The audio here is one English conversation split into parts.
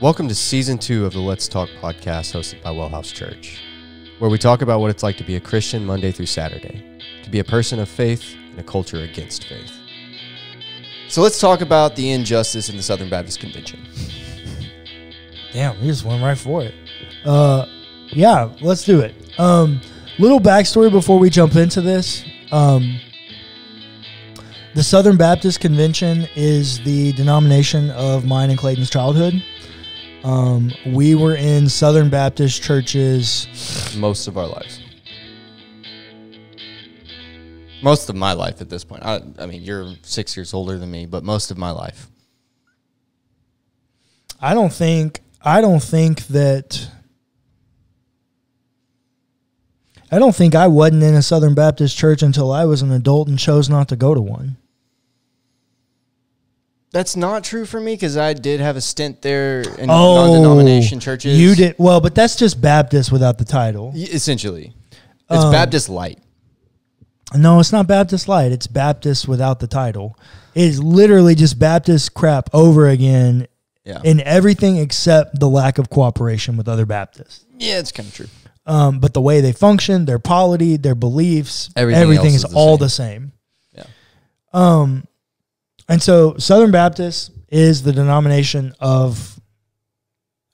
Welcome to Season 2 of the Let's Talk podcast hosted by WellHouse Church, where we talk about what it's like to be a Christian Monday through Saturday, to be a person of faith in a culture against faith. So let's talk about the injustice in the Southern Baptist Convention. Damn, we just went right for it. Yeah, let's do it. Little backstory before we jump into this. The Southern Baptist Convention is the denomination of mine and Clayton's childhood. We were in Southern Baptist churches Most of our lives. Most of my life at this point. I mean, you're 6 years older than me, but most of my life. I don't think I wasn't in a Southern Baptist church until I was an adult and chose not to go to one. That's not true for me because I did have a stint there in non-denomination churches. You did? Well, but that's just Baptist without the title. Essentially. It's Baptist Light. No, it's not Baptist Light. It's Baptist without the title. It is literally just Baptist crap over again in everything except the lack of cooperation with other Baptists. Yeah, it's kind of true. But the way they function, their polity, their beliefs, everything is all the same. Yeah. And so Southern Baptist is the denomination of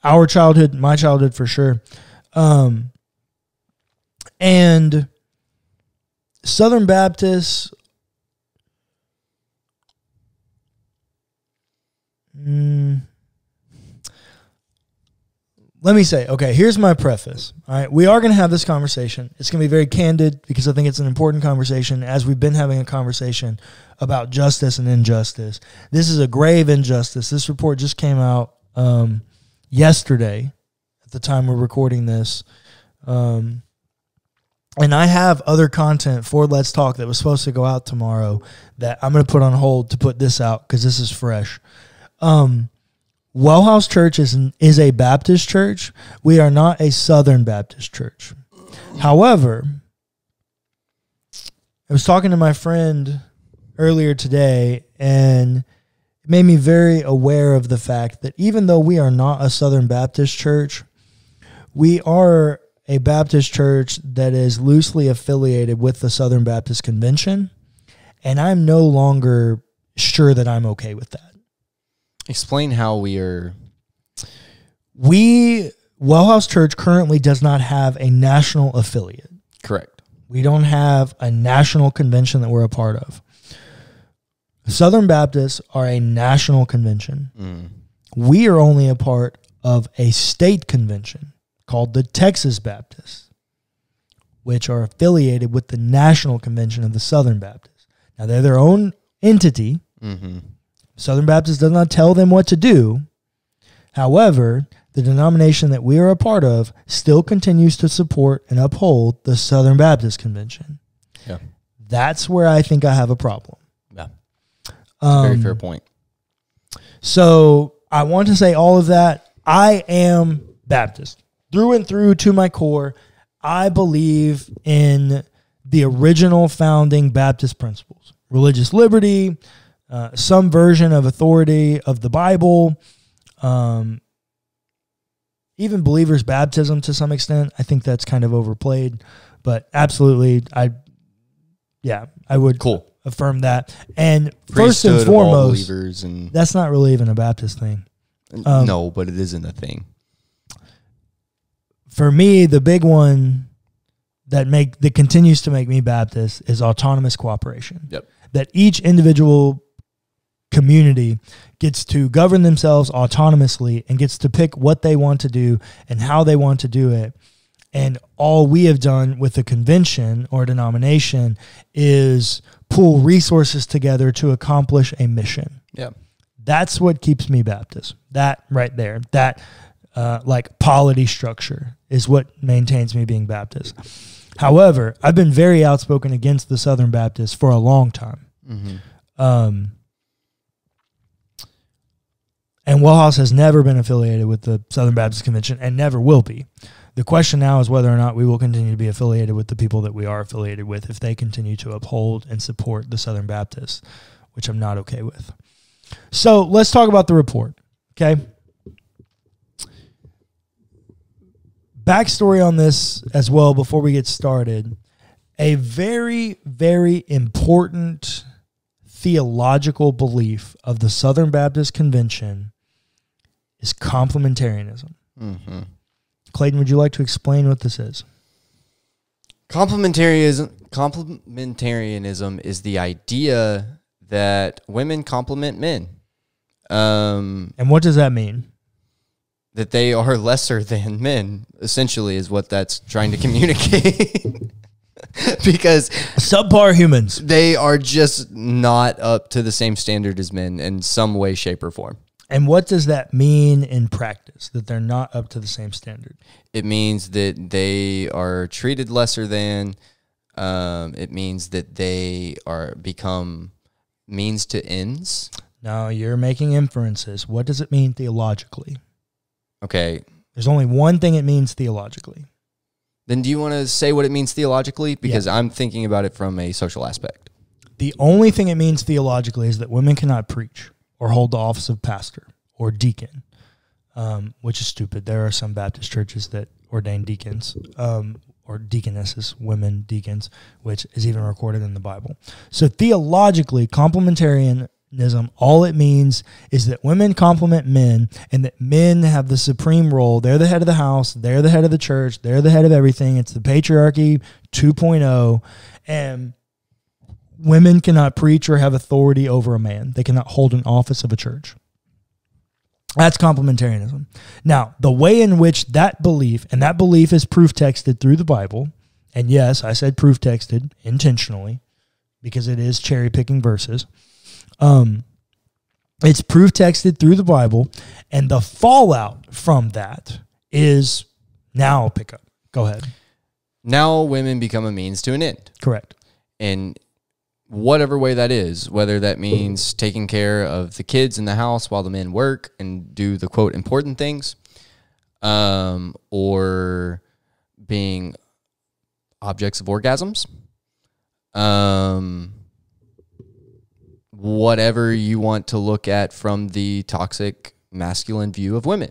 our childhood, my childhood for sure. And Southern Baptist, let me say, okay, here's my preface. All right, we are going to have this conversation. It's going to be very candid because I think it's an important conversation as we've been having a conversation about justice and injustice. This is a grave injustice. This report just came out yesterday at the time we're recording this. And I have other content for Let's Talk that was supposed to go out tomorrow that I'm going to put on hold to put this out because this is fresh. WellHouse Church is a Baptist church. We are not a Southern Baptist church. However, I was talking to my friend earlier today, and it made me very aware of the fact that even though we are not a Southern Baptist church, we are a Baptist church that is loosely affiliated with the Southern Baptist Convention, and I'm no longer sure that I'm okay with that. Explain how we are. WellHouse Church currently does not have a national affiliate. Correct. We don't have a national convention that we're a part of. Southern Baptists are a national convention. We are only a part of a state convention called the Texas Baptists, which are affiliated with the National Convention of the Southern Baptists. Now, they're their own entity. Southern Baptist does not tell them what to do. However, the denomination that we are a part of still continues to support and uphold the Southern Baptist Convention. Yeah. That's where I think I have a problem. Yeah. That's a very fair point. So I want to say all of that. I am Baptist through and through to my core. I believe in the original founding Baptist principles, religious liberty, some version of authority of the Bible, even believers' baptism to some extent. I think that's kind of overplayed, but absolutely, I would affirm that. And first and foremost, that's not really even a Baptist thing. No, but it isn't a thing. For me, the big one that continues to make me Baptist is autonomous cooperation. Yep. That each individual community gets to govern themselves autonomously and gets to pick what they want to do and how they want to do it. And all we have done with the convention or denomination is pool resources together to accomplish a mission. Yeah. That's what keeps me Baptist. That right there, that like polity structure is what maintains me being Baptist. However, I've been very outspoken against the Southern Baptists for a long time. And WellHouse has never been affiliated with the Southern Baptist Convention and never will be. The question now is whether or not we will continue to be affiliated with the people that we are affiliated with if they continue to uphold and support the Southern Baptists, which I'm not okay with. So let's talk about the report, okay? backstory on this as well before we get started. A very, very important theological belief of the Southern Baptist Convention is complementarianism. Mm-hmm. Clayton, would you like to explain what this is? Complementarianism is the idea that women complement men. And what does that mean? That they are lesser than men, essentially, is what that's trying to communicate. Because subpar humans. They are just not up to the same standard as men in some way, shape, or form. And what does that mean in practice, that they're not up to the same standard? It means that they are treated lesser than. It means that they become means to ends. No, you're making inferences. What does it mean theologically? Okay. There's only one thing it means theologically. Then do you want to say what it means theologically? Because I'm thinking about it from a social aspect. The only thing it means theologically is that women cannot preach or hold the office of pastor or deacon, which is stupid. There are some Baptist churches that ordain deacons or deaconesses, women deacons, which is even recorded in the Bible. So theologically, complementarianism, all it means is that women complement men and that men have the supreme role. They're the head of the house. They're the head of the church. They're the head of everything. It's the patriarchy 2.0. And women cannot preach or have authority over a man. They cannot hold an office of a church. That's complementarianism. Now, the way in which that belief, and that belief is proof texted through the Bible, and yes, I said proof texted intentionally because it is cherry picking verses. It's proof texted through the Bible, and the fallout from that is, now I'll pick up. Go ahead. Now women become a means to an end. Correct. And whatever way that is, whether that means taking care of the kids in the house while the men work and do the, quote, important things, or being objects of orgasms, whatever you want to look at from the toxic masculine view of women.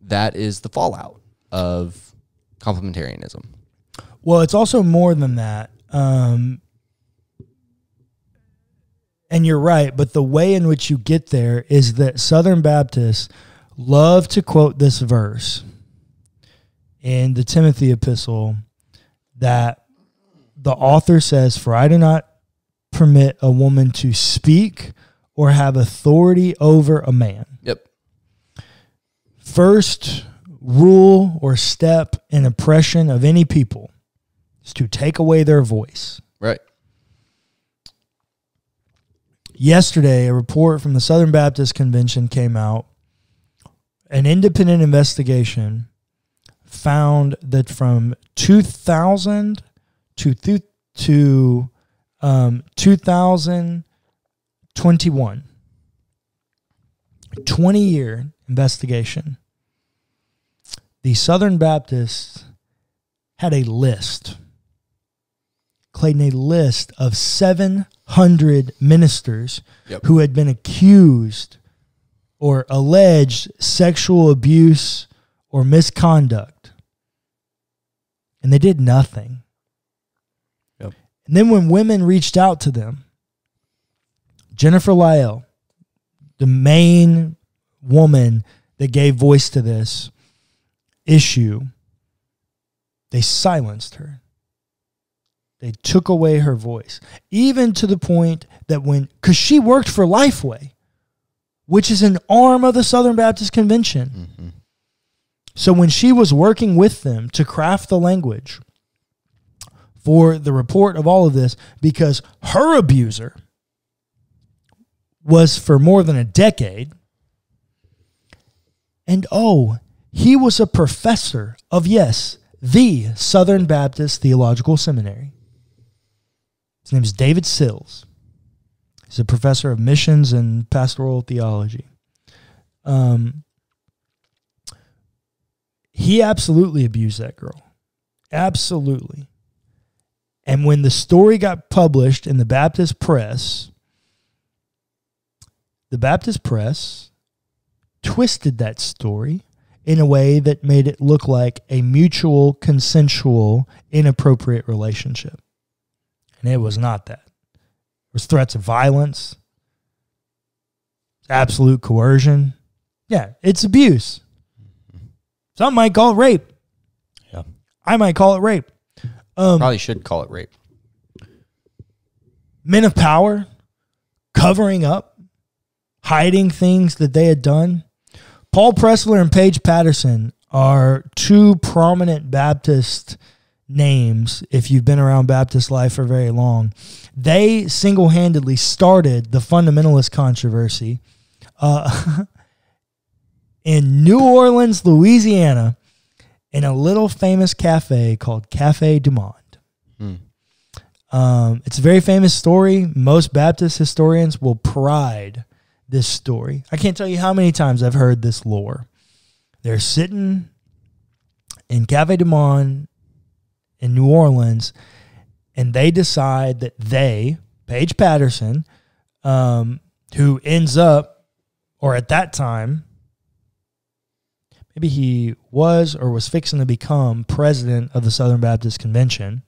That is the fallout of complementarianism. Well, it's also more than that. And you're right, but the way in which you get there is that Southern Baptists love to quote this verse in the Timothy epistle that the author says, "For I do not permit a woman to speak or have authority over a man." Yep. First rule or step in oppression of any people is to take away their voice. Right. Yesterday, a report from the Southern Baptist Convention came out. An independent investigation found that from 2000 to 2021, 20-year investigation, the Southern Baptists had a list, Clayton, a list of 700 ministers who had been accused or alleged sexual abuse or misconduct. And they did nothing. Yep. And then when women reached out to them, Jennifer Lyell, the main woman that gave voice to this issue, they silenced her. They took away her voice, even to the point that because she worked for Lifeway, which is an arm of the Southern Baptist Convention. Mm-hmm. So when she was working with them to craft the language for the report of all of this, because her abuser was for more than a decade, and he was a professor of, yes, the Southern Baptist Theological Seminary. His name is David Sills. He's a professor of missions and pastoral theology. He absolutely abused that girl. Absolutely. And when the story got published in the Baptist press twisted that story in a way that made it look like a mutual, consensual, inappropriate relationship. And it was not that. There was threats of violence, absolute coercion. Yeah, it's abuse. Some might call it rape. Yeah. I might call it rape. Probably should call it rape. Men of power covering up, hiding things that they had done. Paul Pressler and Paige Patterson are two prominent Baptist names if you've been around Baptist life for very long. They single-handedly started the fundamentalist controversy in New Orleans, Louisiana, in a little famous cafe called Cafe Du Monde. It's a very famous story. Most Baptist historians will pride this story. I can't tell you how many times I've heard this lore. They're sitting in Cafe Du Monde in New Orleans, and they decide that Paige Patterson, who ends up, or at that time, maybe he was or was fixing to become president of the Southern Baptist Convention,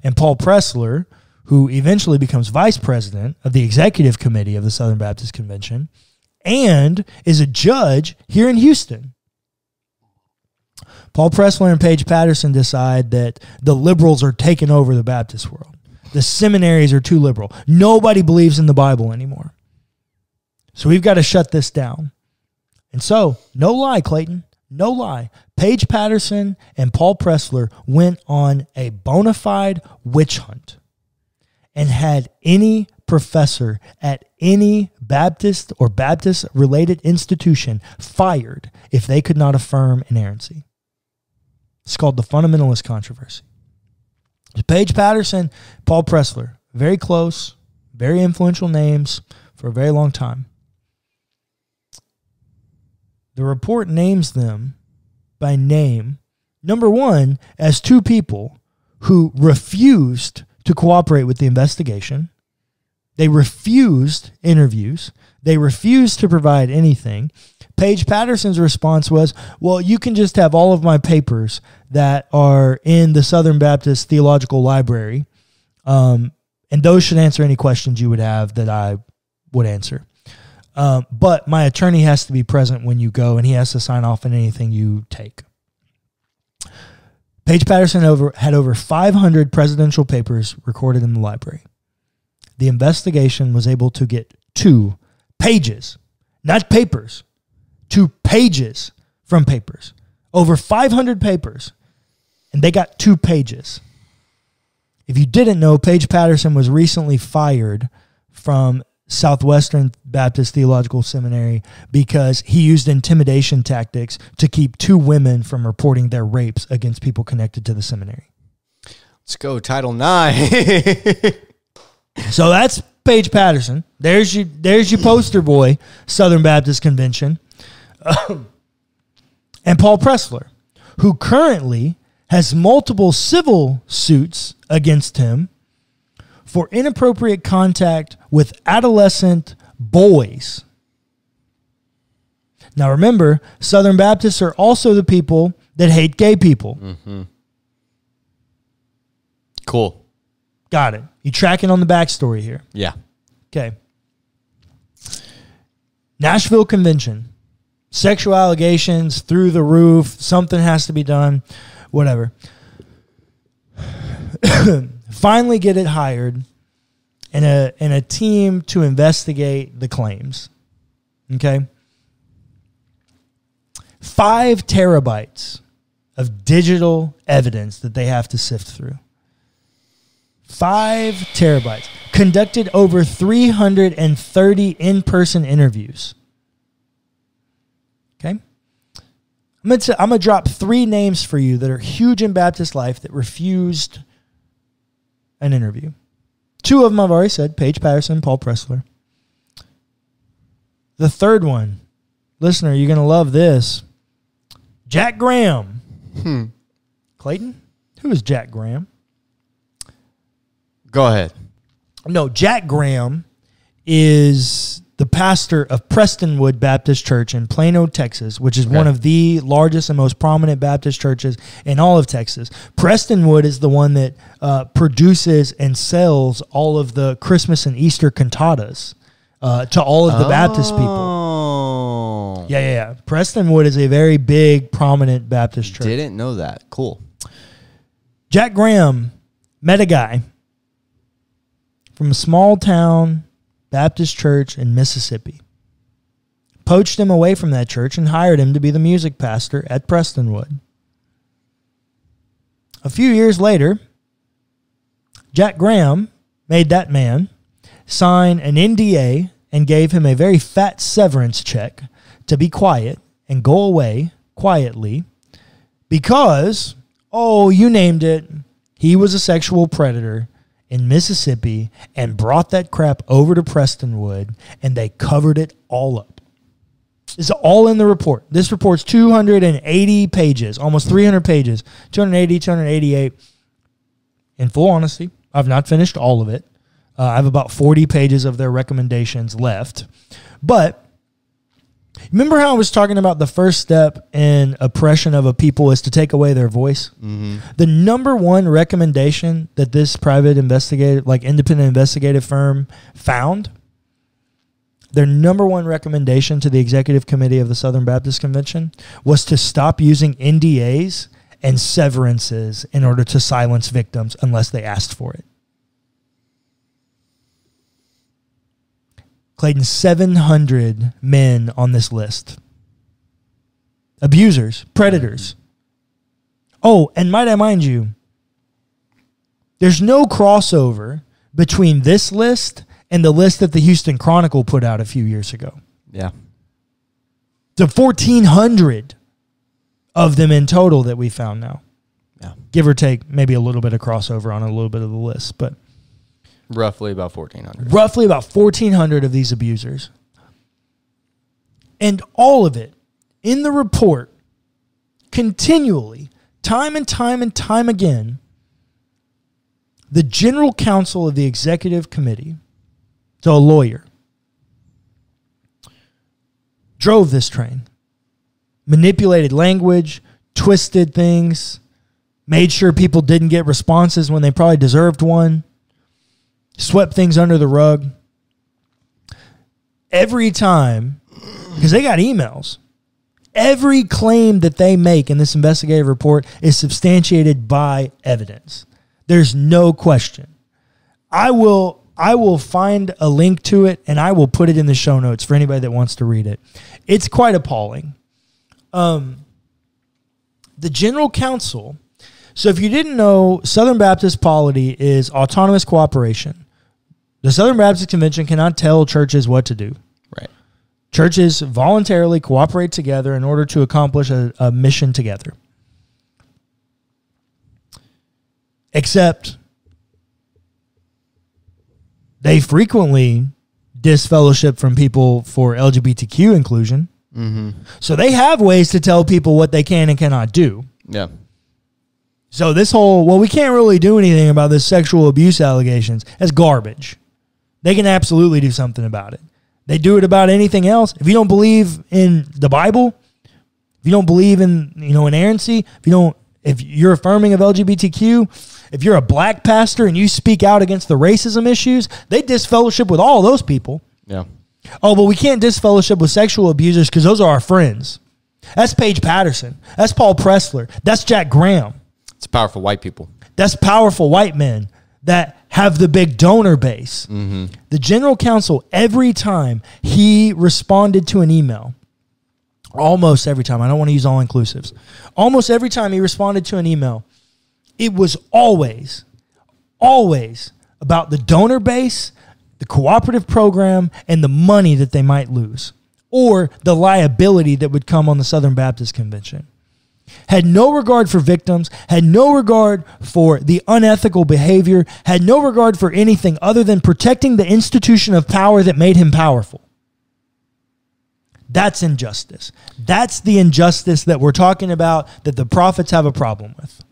and Paul Pressler, who eventually becomes vice president of the executive committee of the Southern Baptist Convention, and is a judge here in Houston. Paul Pressler and Paige Patterson decide that the liberals are taking over the Baptist world. The seminaries are too liberal. Nobody believes in the Bible anymore. So we've got to shut this down. And so, no lie, Clayton, no lie, Paige Patterson and Paul Pressler went on a bona fide witch hunt and had any professor at any Baptist or Baptist-related institution fired if they could not affirm inerrancy. It's called the fundamentalist controversy. Paige Patterson, Paul Pressler, very close, very influential names for a very long time. The report names them by name, number one, as two people who refused to cooperate with the investigation. They refused interviews. They refused to provide anything. Paige Patterson's response was, well, you can just have all of my papers that are in the Southern Baptist Theological Library, and those should answer any questions you would have that I would answer. But my attorney has to be present when you go, and he has to sign off on anything you take. Paige Patterson had over 500 presidential papers recorded in the library. The investigation was able to get 2 pages, not papers, 2 pages from papers. Over 500 papers, and they got 2 pages. If you didn't know, Paige Patterson was recently fired from Southwestern Baptist Theological Seminary because he used intimidation tactics to keep 2 women from reporting their rapes against people connected to the seminary. Let's go, Title IX. So that's Paige Patterson. There's your poster boy, Southern Baptist Convention. And Paul Pressler, who currently has multiple civil suits against him for inappropriate contact with adolescent boys. Now remember, Southern Baptists are also the people that hate gay people. Mm-hmm. Cool. Got it. You tracking on the backstory here? Yeah. Okay. Nashville Convention. Sexual allegations through the roof. Something has to be done. Whatever. Finally get it hired and a team to investigate the claims. Okay? 5 terabytes of digital evidence that they have to sift through. 5 terabytes. Conducted over 330 in-person interviews. Okay? I'm going to drop 3 names for you that are huge in Baptist life that refused an interview. 2 of them I've already said, Paige Patterson, Paul Pressler. The third one, listener, you're going to love this. Jack Graham. Clayton? Who is Jack Graham? Go ahead. No, Jack Graham is the pastor of Prestonwood Baptist Church in Plano, Texas, which is one of the largest and most prominent Baptist churches in all of Texas. Prestonwood is the one that produces and sells all of the Christmas and Easter cantatas to all of the Baptist people. Yeah. Prestonwood is a very big, prominent Baptist church. Didn't know that. Cool. Jack Graham met a guy from a small town Baptist church in Mississippi, poached him away from that church and hired him to be the music pastor at Prestonwood. A few years later, Jack Graham made that man sign an NDA and gave him a very fat severance check to be quiet and go away quietly because, you named it, he was a sexual predator in Mississippi and brought that crap over to Prestonwood, and they covered it all up. It's all in the report. This report's 280 pages, almost 300 pages, 280, 288. In full honesty, I've not finished all of it. I have about 40 pages of their recommendations left. But remember how I was talking about the first step in oppression of a people is to take away their voice? Mm-hmm. The number one recommendation that this private independent investigative firm found, their number one recommendation to the executive committee of the Southern Baptist Convention was to stop using NDAs and severances in order to silence victims unless they asked for it. Clayton, 700 men on this list. Abusers, predators. Oh, and might I mind you, there's no crossover between this list and the list that the Houston Chronicle put out a few years ago. Yeah. The 1,400 of them in total that we found now. Yeah. Give or take maybe a little bit of crossover on a little bit of the list, but roughly about 1,400. Roughly about 1,400 of these abusers. And all of it in the report, continually, time and time again, the general counsel of the executive committee, so a lawyer, drove this train, manipulated language, twisted things, made sure people didn't get responses when they probably deserved one, swept things under the rug. Every time, because they got emails, every claim that they make in this investigative report is substantiated by evidence. There's no question. I will find a link to it, and I will put it in the show notes for anybody that wants to read it. It's quite appalling. The general counsel, so if you didn't know, Southern Baptist polity is autonomous cooperation. The Southern Baptist Convention cannot tell churches what to do. Right. Churches voluntarily cooperate together in order to accomplish a mission together. Except they frequently disfellowship from people for LGBTQ inclusion. Mm-hmm. So they have ways to tell people what they can and cannot do. Yeah. So this whole, we can't really do anything about this sexual abuse allegations, that's garbage. They can absolutely do something about it. They do it about anything else. If you don't believe in the Bible, if you don't believe in, inerrancy, if you're affirming of LGBTQ, if you're a black pastor and you speak out against the racism issues, they disfellowship with all those people. Yeah. Oh, but we can't disfellowship with sexual abusers because those are our friends. That's Paige Patterson. That's Paul Pressler. That's Jack Graham. It's powerful white people. That's powerful white men that have the big donor base. Mm-hmm. The general counsel, every time he responded to an email, almost every time, I don't want to use all inclusives, almost every time he responded to an email, it was always about the donor base, the cooperative program, and the money that they might lose, or the liability that would come on the Southern Baptist Convention. Had no regard for victims, had no regard for the unethical behavior, had no regard for anything other than protecting the institution of power that made him powerful. That's injustice. That's the injustice that we're talking about that the prophets have a problem with.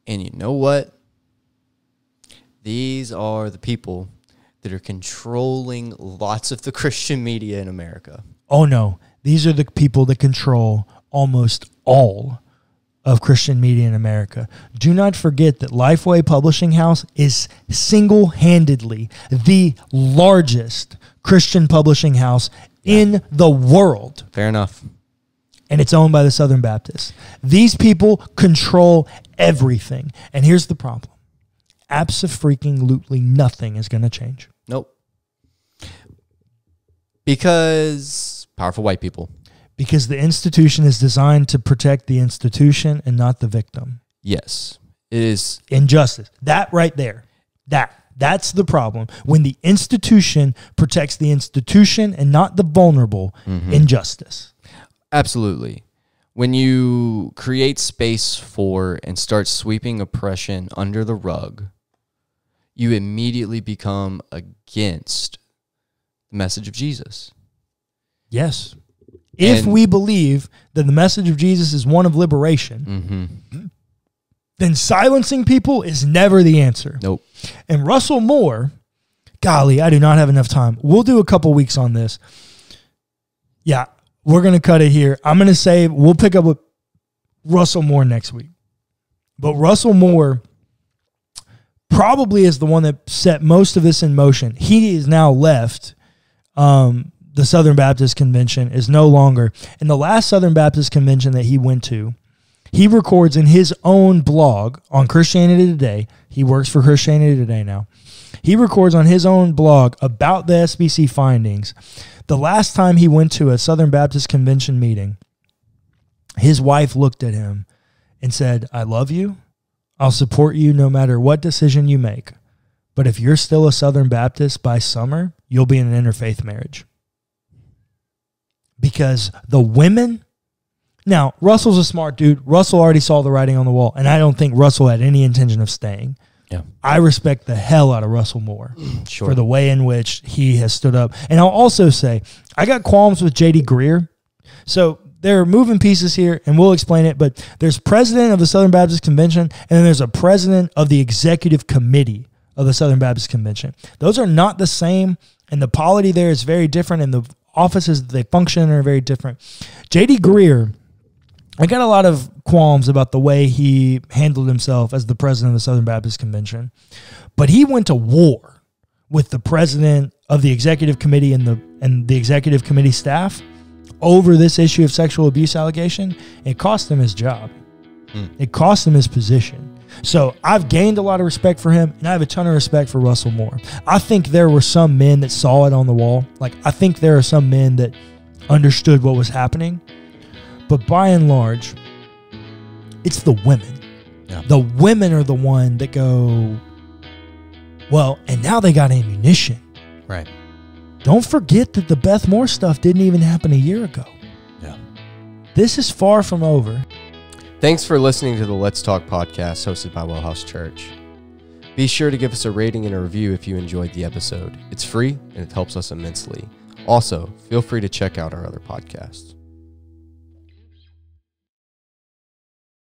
And you know what? These are the people that are controlling lots of the Christian media in America. Oh, no. These are the people that control almost all of Christian media in America. Do not forget that Lifeway Publishing House is single-handedly the largest Christian publishing house in the world. Fair enough. And it's owned by the Southern Baptists. These people control everything. And here's the problem. Abso-freaking-lutely nothing is going to change. Nope. Because powerful white people. Because the institution is designed to protect the institution and not the victim. Yes. It is. Injustice. That right there. That's the problem. When the institution protects the institution and not the vulnerable, injustice. Absolutely. When you create space for and start sweeping oppression under the rug, you immediately become against the message of Jesus. Yes. If we believe that the message of Jesus is one of liberation, then silencing people is never the answer. Nope. And Russell Moore, golly, I do not have enough time. We'll do a couple weeks on this. Yeah, we're going to cut it here. I'm going to say we'll pick up with Russell Moore next week. But Russell Moore probably is the one that set most of this in motion. He is now left. The Southern Baptist Convention is no longer. In the last Southern Baptist Convention that he went to, he records in his own blog on Christianity Today. He works for Christianity Today now. He records on his own blog about the SBC findings. The last time he went to a Southern Baptist Convention meeting, his wife looked at him and said, "I love you. I'll support you no matter what decision you make. But if you're still a Southern Baptist by summer, you'll be in an interfaith marriage." Because the women, now Russell's a smart dude. Russell already saw the writing on the wall, and I don't think Russell had any intention of staying. Yeah, I respect the hell out of Russell Moore for the way in which he has stood up. And I'll also say, I got qualms with J.D. Greear. So there are moving pieces here, and we'll explain it, but there's president of the Southern Baptist Convention, and then there's a president of the executive committee of the Southern Baptist Convention. Those are not the same, and the polity there is very different, and the offices that they function in are very different. J.D. Greear, I got a lot of qualms about the way he handled himself as the president of the Southern Baptist Convention, but he went to war with the president of the executive committee and the executive committee staff over this issue of sexual abuse allegation. It cost him his job. It cost him his position. So I've gained a lot of respect for him, and I have a ton of respect for Russell Moore. I think there were some men that saw it on the wall. Like, I think there are some men that understood what was happening. But by and large, it's the women. Yeah. The women are the one that go, well, and now they got ammunition. Right. Don't forget that the Beth Moore stuff didn't even happen a year ago. Yeah. This is far from over. Thanks for listening to the Let's Talk podcast hosted by WellHouse Church. Be sure to give us a rating and a review if you enjoyed the episode. It's free and it helps us immensely. Also, feel free to check out our other podcasts.